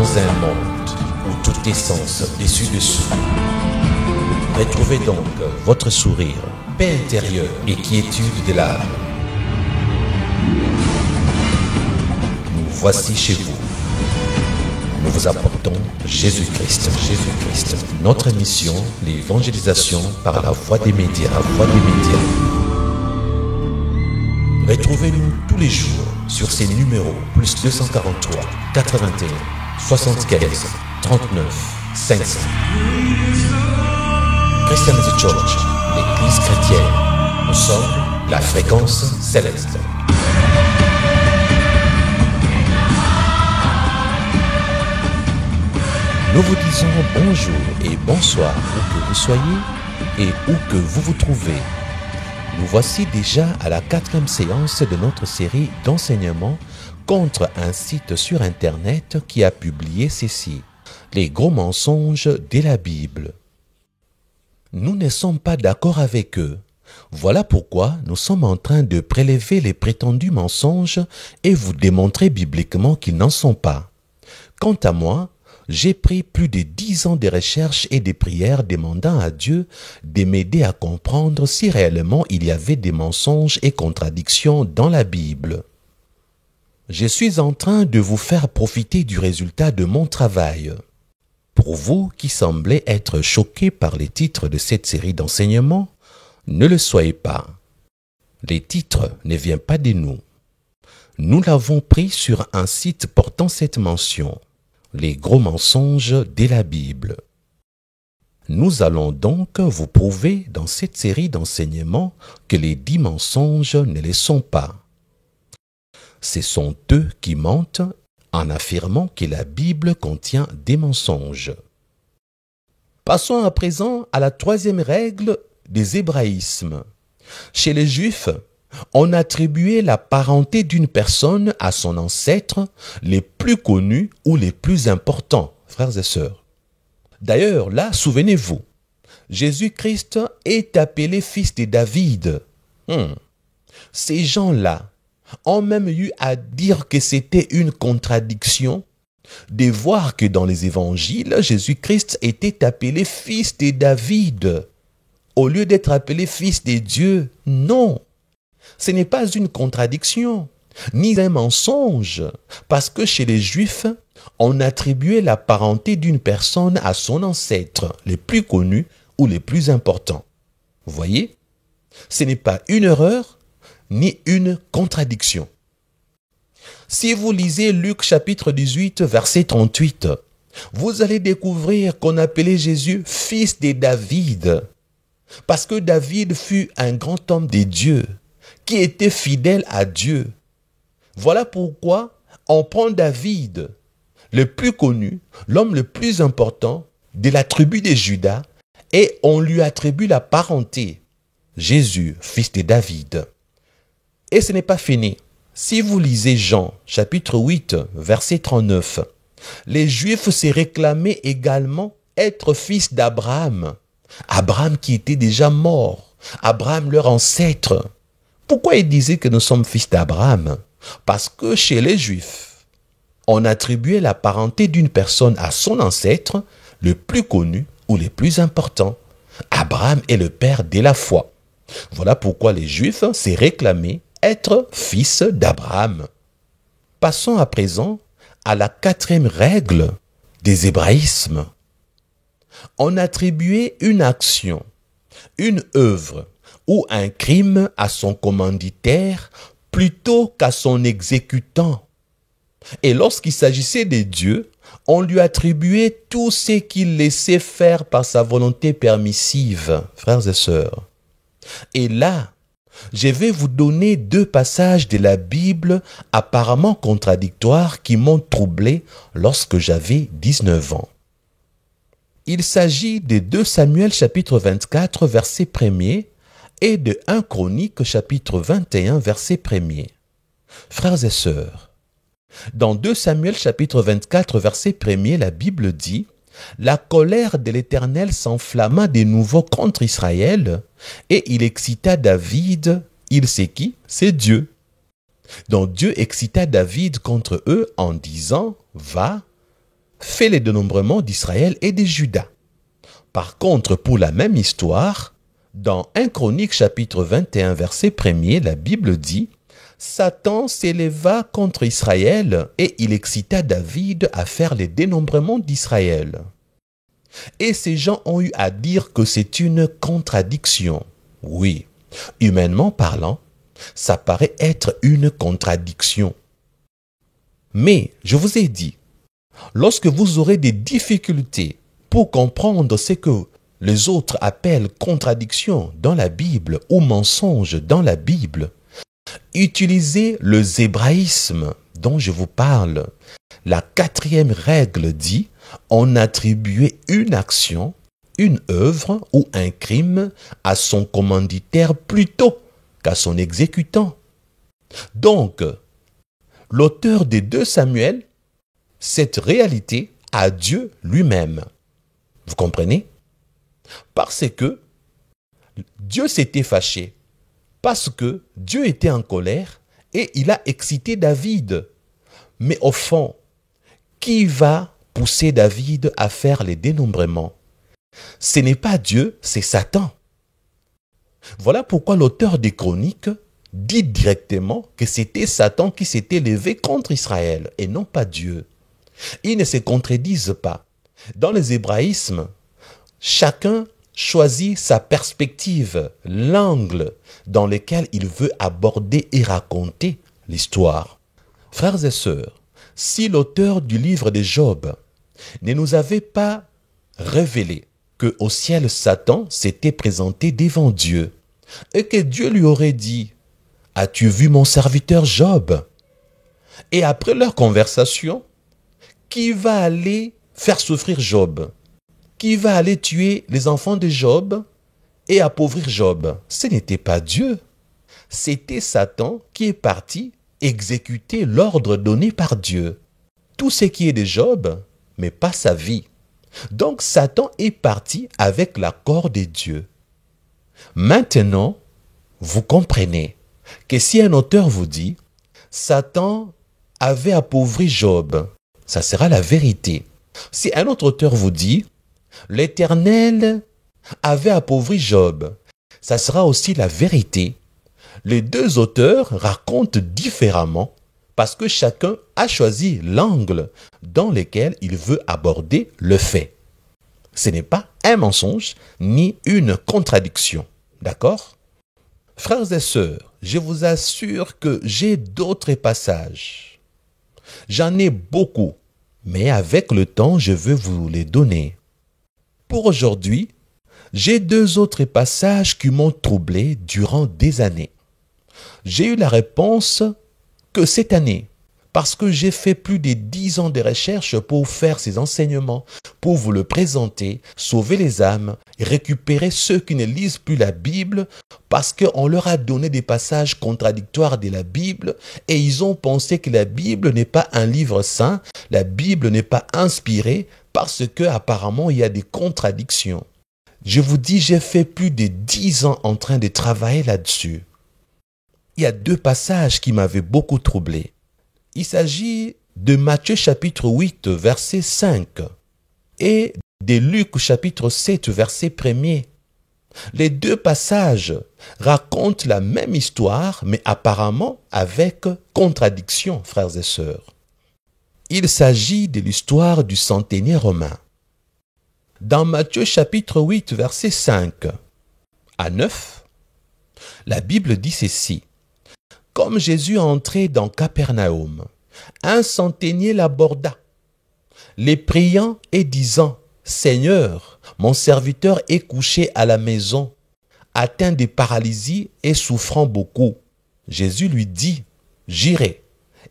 dans un monde où tout est sens dessus-dessous. Retrouvez donc votre sourire, paix intérieure et quiétude de l'âme. Nous voici chez vous. Nous vous apportons Jésus-Christ. Notre mission, l'évangélisation par la voie des médias. Retrouvez-nous tous les jours sur ces numéros +243 81 75 39 500. Christianity Church, l'église chrétienne. Nous sommes la fréquence céleste. Nous vous disons bonjour et bonsoir où que vous soyez et où que vous vous trouvez. Nous voici déjà à la 4e séance de notre série d'enseignements contre un site sur Internet qui a publié ceci: les gros mensonges de la Bible. Nous ne sommes pas d'accord avec eux. Voilà pourquoi nous sommes en train de prélever les prétendus mensonges et vous démontrer bibliquement qu'ils n'en sont pas. Quant à moi, j'ai pris plus de 10 ans de recherche et de prières demandant à Dieu de m'aider à comprendre si réellement il y avait des mensonges et contradictions dans la Bible. Je suis en train de vous faire profiter du résultat de mon travail. Pour vous qui semblez être choqués par les titres de cette série d'enseignements, ne le soyez pas. Les titres ne viennent pas de nous. Nous l'avons pris sur un site portant cette mention: les gros mensonges de la Bible. Nous allons donc vous prouver dans cette série d'enseignements que les 10 mensonges ne les sont pas. Ce sont eux qui mentent en affirmant que la Bible contient des mensonges. Passons à présent à la 3e règle des hébraïsmes. Chez les Juifs, on attribuait la parenté d'une personne à son ancêtre les plus connus ou les plus importants, frères et sœurs. D'ailleurs, là, souvenez-vous, Jésus-Christ est appelé fils de David. Ces gens-là ont même eu à dire que c'était une contradiction de voir que dans les évangiles, Jésus-Christ était appelé fils de David au lieu d'être appelé fils de Dieu. Non! Ce n'est pas une contradiction, ni un mensonge, parce que chez les Juifs, on attribuait la parenté d'une personne à son ancêtre, les plus connus ou les plus importants. Vous voyez? Ce n'est pas une erreur, ni une contradiction. Si vous lisez Luc chapitre 18, verset 38, vous allez découvrir qu'on appelait Jésus fils de David, parce que David fut un grand homme de Dieu, qui était fidèle à Dieu. Voilà pourquoi on prend David, le plus connu, l'homme le plus important de la tribu de Juda, et on lui attribue la parenté. Jésus, fils de David. Et ce n'est pas fini. Si vous lisez Jean, chapitre 8, verset 39, les Juifs se réclamaient également être fils d'Abraham. Abraham qui était déjà mort. Abraham leur ancêtre. Pourquoi ils disaient que nous sommes fils d'Abraham? Parce que chez les Juifs, on attribuait la parenté d'une personne à son ancêtre, le plus connu ou le plus important. Abraham est le père de la foi. Voilà pourquoi les Juifs se réclamaient être fils d'Abraham. Passons à présent à la 4e règle des hébraïsmes. On attribuait une action, une œuvre ou un crime à son commanditaire plutôt qu'à son exécutant. Et lorsqu'il s'agissait de Dieu, on lui attribuait tout ce qu'il laissait faire par sa volonté permissive, frères et sœurs. Et là, je vais vous donner 2 passages de la Bible apparemment contradictoires qui m'ont troublé lorsque j'avais 19 ans. Il s'agit de 2 Samuel chapitre 24 verset 1er et de 1 Chronique chapitre 21 verset 1er. Frères et sœurs, dans 2 Samuel chapitre 24 verset 1er, la Bible dit: la colère de l'Éternel s'enflamma de nouveau contre Israël, et il excita David. Il sait qui? C'est Dieu. Donc Dieu excita David contre eux en disant: va, fait les dénombrements d'Israël et de Juda. Par contre, pour la même histoire, dans 1 Chronique chapitre 21 verset 1er, la Bible dit « Satan s'éleva contre Israël et il excita David à faire les dénombrements d'Israël. » Et ces gens ont eu à dire que c'est une contradiction. Oui, humainement parlant, ça paraît être une contradiction. Mais, je vous ai dit, lorsque vous aurez des difficultés pour comprendre ce que les autres appellent contradiction dans la Bible ou mensonge dans la Bible, utilisez le zébraïsme dont je vous parle. La 4e règle dit on attribuait une action, une œuvre ou un crime à son commanditaire plutôt qu'à son exécutant. Donc, l'auteur des 2 Samuel, cette réalité à Dieu lui-même. Vous comprenez? Parce que Dieu s'était fâché, parce que Dieu était en colère et il a excité David. Mais au fond, qui va pousser David à faire les dénombrements? Ce n'est pas Dieu, c'est Satan. Voilà pourquoi l'auteur des Chroniques dit directement que c'était Satan qui s'était levé contre Israël et non pas Dieu. Ils ne se contredisent pas. Dans les hébraïsmes, chacun choisit sa perspective, l'angle dans lequel il veut aborder et raconter l'histoire. Frères et sœurs, si l'auteur du livre de Job ne nous avait pas révélé que au ciel Satan s'était présenté devant Dieu et que Dieu lui aurait dit « As-tu vu mon serviteur Job ?» Et après leur conversation, qui va aller faire souffrir Job? Qui va aller tuer les enfants de Job et appauvrir Job? Ce n'était pas Dieu. C'était Satan qui est parti exécuter l'ordre donné par Dieu. Tout ce qui est de Job, mais pas sa vie. Donc Satan est parti avec l'accord de Dieu. Maintenant, vous comprenez que si un auteur vous dit « Satan avait appauvri Job », ça sera la vérité. Si un autre auteur vous dit « L'Éternel avait appauvri Job », ça sera aussi la vérité. Les 2 auteurs racontent différemment parce que chacun a choisi l'angle dans lequel il veut aborder le fait. Ce n'est pas un mensonge ni une contradiction. D'accord? Frères et sœurs, je vous assure que j'ai d'autres passages. J'en ai beaucoup, mais avec le temps, je veux vous les donner. Pour aujourd'hui, j'ai 2 autres passages qui m'ont troublé durant des années. J'ai eu la réponse que cette année, parce que j'ai fait plus de 10 ans de recherche pour faire ces enseignements, pour vous le présenter, sauver les âmes, récupérer ceux qui ne lisent plus la Bible, parce qu'on leur a donné des passages contradictoires de la Bible et ils ont pensé que la Bible n'est pas un livre saint, la Bible n'est pas inspirée parce que apparemment il y a des contradictions. Je vous dis, j'ai fait plus de 10 ans en train de travailler là-dessus. Il y a 2 passages qui m'avaient beaucoup troublé. Il s'agit de Matthieu chapitre 8, verset 5 et de Luc chapitre 7, verset 1er. Les 2 passages racontent la même histoire, mais apparemment avec contradiction, frères et sœurs. Il s'agit de l'histoire du centenier romain. Dans Matthieu chapitre 8, verset 5 à 9, la Bible dit ceci. Comme Jésus entrait dans Capernaum, un centenier l'aborda, les priant et disant, « Seigneur, mon serviteur est couché à la maison, atteint de paralysie et souffrant beaucoup. » Jésus lui dit, « J'irai,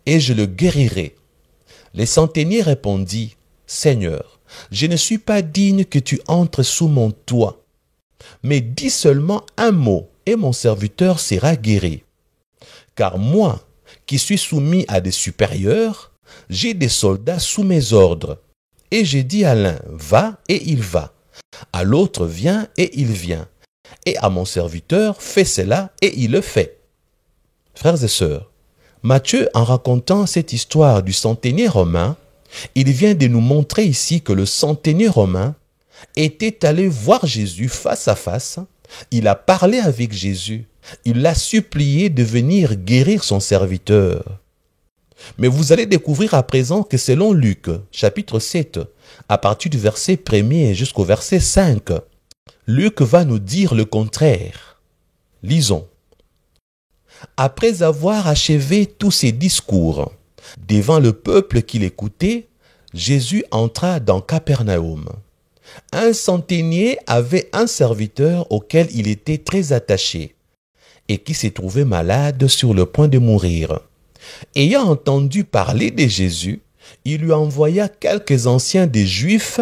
et je le guérirai. » Le centenier répondit, « Seigneur, je ne suis pas digne que tu entres sous mon toit, mais dis seulement un mot, et mon serviteur sera guéri. Car moi, qui suis soumis à des supérieurs, j'ai des soldats sous mes ordres. Et j'ai dit à l'un, va, et il va. À l'autre, viens, et il vient. Et à mon serviteur, fais cela, et il le fait. » Frères et sœurs, Matthieu, en racontant cette histoire du centenier romain, Il vient de nous montrer ici que le centenier romain était allé voir Jésus face à face. Il a parlé avec Jésus. Il l'a supplié de venir guérir son serviteur. Mais vous allez découvrir à présent que selon Luc, chapitre 7, à partir du verset 1er jusqu'au verset 5, Luc va nous dire le contraire. Lisons. Après avoir achevé tous ses discours devant le peuple qui l'écoutait, Jésus entra dans Capernaum. Un centenier avait un serviteur auquel il était très attaché et qui s'est trouvé malade sur le point de mourir. Ayant entendu parler de Jésus, il lui envoya quelques anciens des Juifs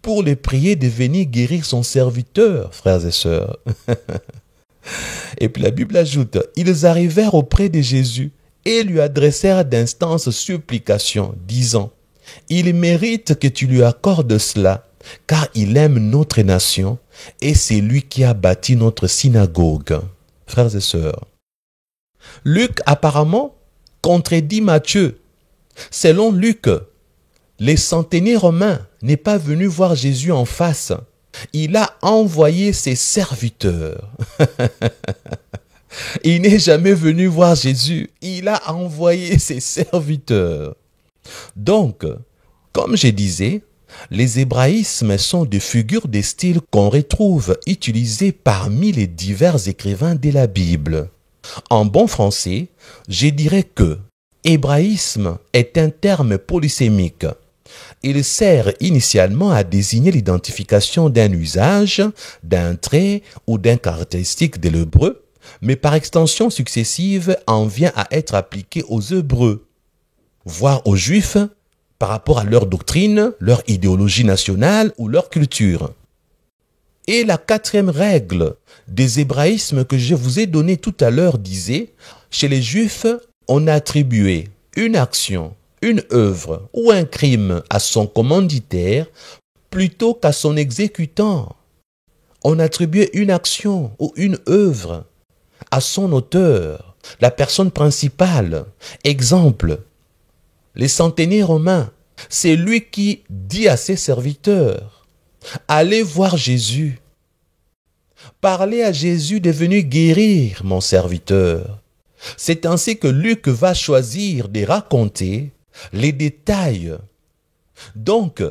pour le prier de venir guérir son serviteur, frères et sœurs. Et puis la Bible ajoute, ils arrivèrent auprès de Jésus et lui adressèrent d'instances supplications, disant, « Il mérite que tu lui accordes cela, car il aime notre nation et c'est lui qui a bâti notre synagogue. » Frères et sœurs, Luc apparemment contredit Matthieu. Selon Luc, le centenier romain n'est pas venu voir Jésus en face. Il a envoyé ses serviteurs. Il n'est jamais venu voir Jésus. Il a envoyé ses serviteurs. Donc, comme je disais, les hébraïsmes sont des figures de style qu'on retrouve utilisées parmi les divers écrivains de la Bible. En bon français, je dirais que hébraïsme est un terme polysémique. Il sert initialement à désigner l'identification d'un usage, d'un trait ou d'une caractéristique de l'hébreu, mais par extension successive en vient à être appliqué aux Hébreux, voire aux Juifs, par rapport à leur doctrine, leur idéologie nationale ou leur culture. Et la quatrième règle des hébraïsmes que je vous ai donnée tout à l'heure disait, chez les Juifs, on attribuait une action, une œuvre ou un crime à son commanditaire plutôt qu'à son exécutant. On attribuait une action ou une œuvre à son auteur, la personne principale. Exemple, les centeniers romains, c'est lui qui dit à ses serviteurs, allez voir Jésus. Parlez à Jésus de venir guérir mon serviteur. C'est ainsi que Luc va choisir de raconter les détails. Donc,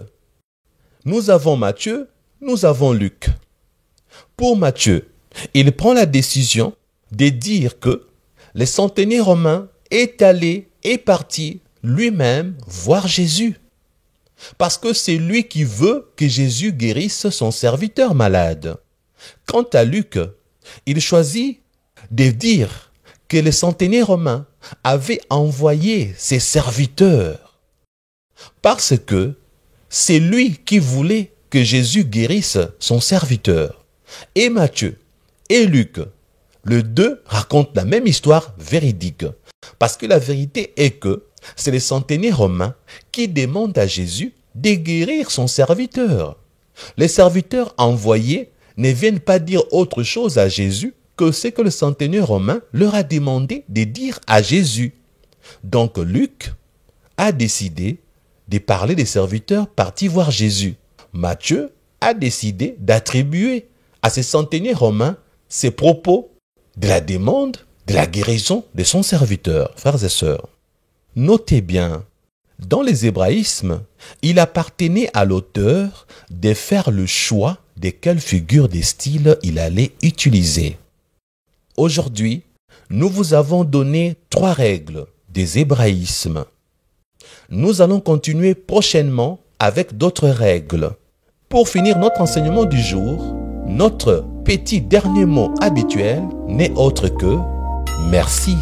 nous avons Matthieu, nous avons Luc. Pour Matthieu, il prend la décision de dire que le centenier romain est parti lui-même voir Jésus. Parce que c'est lui qui veut que Jésus guérisse son serviteur malade. Quant à Luc, il choisit de dire que le centenier romain avait envoyé ses serviteurs parce que c'est lui qui voulait que Jésus guérisse son serviteur. Et Matthieu et Luc, les deux racontent la même histoire véridique. Parce que la vérité est que c'est le centenier romain qui demande à Jésus de guérir son serviteur. Les serviteurs envoyés ne viennent pas dire autre chose à Jésus que ce que le centenier romain leur a demandé de dire à Jésus. Donc Luc a décidé de parler des serviteurs partis voir Jésus. Matthieu a décidé d'attribuer à ce centenier romain ces propos de la demande de la guérison de son serviteur. Frères et sœurs, notez bien, dans les hébraïsmes, il appartenait à l'auteur de faire le choix de quelle figure de style il allait utiliser. Aujourd'hui, nous vous avons donné 3 règles des hébraïsmes. Nous allons continuer prochainement avec d'autres règles. Pour finir notre enseignement du jour, notre petit dernier mot habituel n'est autre que merci.